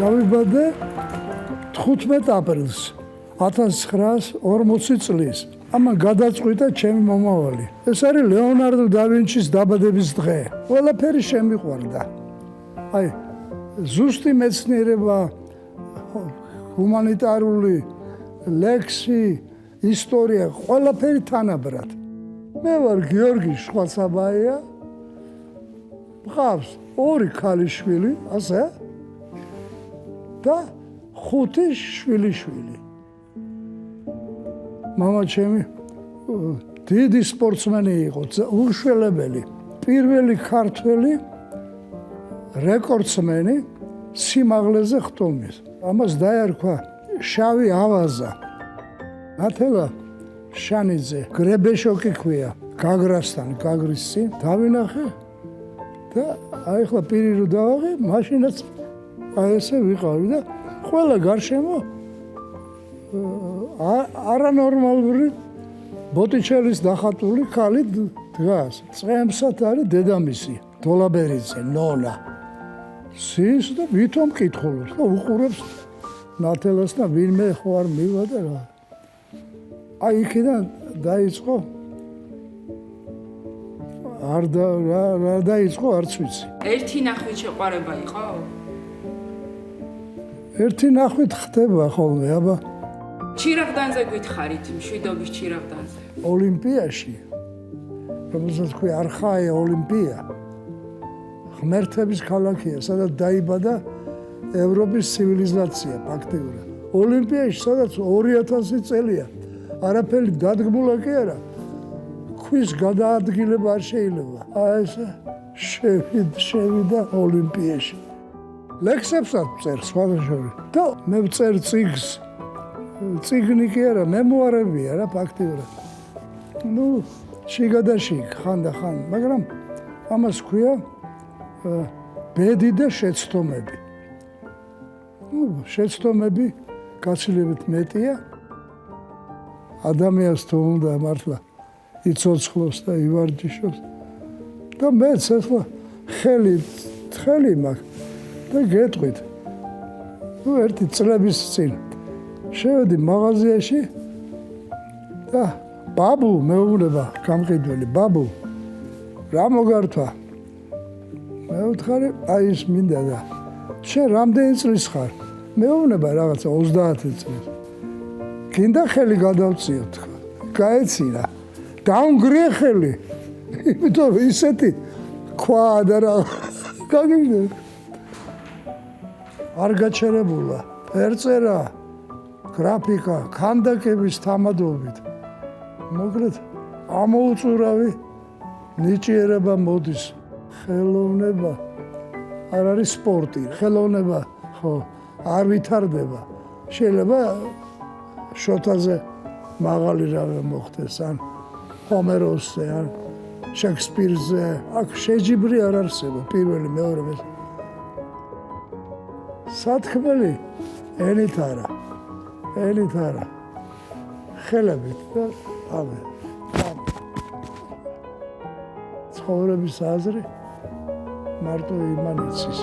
დავიბადე 15 აპრილს 1940 წლის. ამან გადაწყვიტა ჩემი მომავალი. ეს არის ლეონარდო და ვინჩის დაბადების დღე. ყველაფერი შემიყვარდა. აი, ზუსტი მეცნიერება, ჰუმანიტარული ლექსი, ისტორია, ყველაფერი თანაბრად. მე ვარ გიორგი შვაცაბაია. მყავს 2 ქალიშვილი, ასე და 5 შვილიშვილი. მამა ჩემი დიდი სპორტსმენი იყო, უშველებელი. პირველი ქართველი რეკორდსმენი სიმაღლეზე ხტომის. ამას დაერქვა შავი ავაზა. ნათელა შანიძე, გრებეშოკი ქვია, გაგრასთან, გაგრის წინ დავინახე და აი ახლა პირი რო დავაღე, მაშინაც აი ესე ვიყავი და ყველა გარშემო არანორმალური ბოტიჩელის დახატული ქალი დგას. წემსად არის დედამისი, დოლაბერიძე, ნონა. სის და ვითომ მკითხულობს და უყურებს ნათელას და ვინმე ხო არ მივა და რა. აი იქიდან დაიწყო რა დაიწყო არც ვიცი. ერთი ნახვით შეყვარება იყო? ერთი ნახვით ხდება ხოლმე, აბა. ჩირაღდანზე გითხარით, მშვიდობის ჩირაღდანზე. ოლიმპიაში, რომელსაც ქვია არხაია ოლიმპია, ღმერთების ქალაქია, სადაც დაიბადა ევროპის ცივილიზაცია ფაქტიურად. ოლიმპიაში, სადაც 2000 წელია, არაფერი დადგმულა კი არა, ქვის გადაადგილება არ შეიძლება. აი ესე შევიდა ოლიმპიაში. ლექსებსაც წერ სხვადასხვა და მე ვწერ წიგნს. წიგნი კი არა, მემუარებია რა ფაქტიურად. ნუ შიგადაშიგ ხანდახან, მაგრამ ამას ქვია ბედი და შეცდომები. ნუ შეცდომები გაცილებით მეტია. ადამიანს თუ უნდა მართლა იცოცხლოს და ივარჯიშოს. და მეც ახლა ხელი მაქვს და გეტყვით. ნუ ერთი წლების წინ შევედი მაღაზიაში და ბაბუ მეუბნება გამყიდველი, ბაბუ რა მოგართვა? მე ვთხარი, აი ის მინდა და შენ რამდენი წლის ხარ? მეუბნება რაღაცა 30 წლის. გინდა ხელი გადავწიო თქვა. გაეცინა. დაუნგრია ხელი. იმიტომ რომ ისეთი ქვა და რა გაგიგდა. არ გაჩერებულა. ფერწერა, გრაფიკა, ქანდაკების თამადობით. მოკლედ ამოუწურავი ნიჭიერება მოდის. ხელოვნება არ არის სპორტი. ხელოვნება ხო არ ვითარდება. შეიძლება შოთაზე მაღალი რამე მოხდეს ან ჰომეროსზე ან შექსპირზე. აქ შეჯიბრი არ არსება პირველი, მეორე, მესამე. სათქმელი ენით არა. ენით არა. ხელებით და ამე. ცხოვრების აზრი მარტო იმან იცის.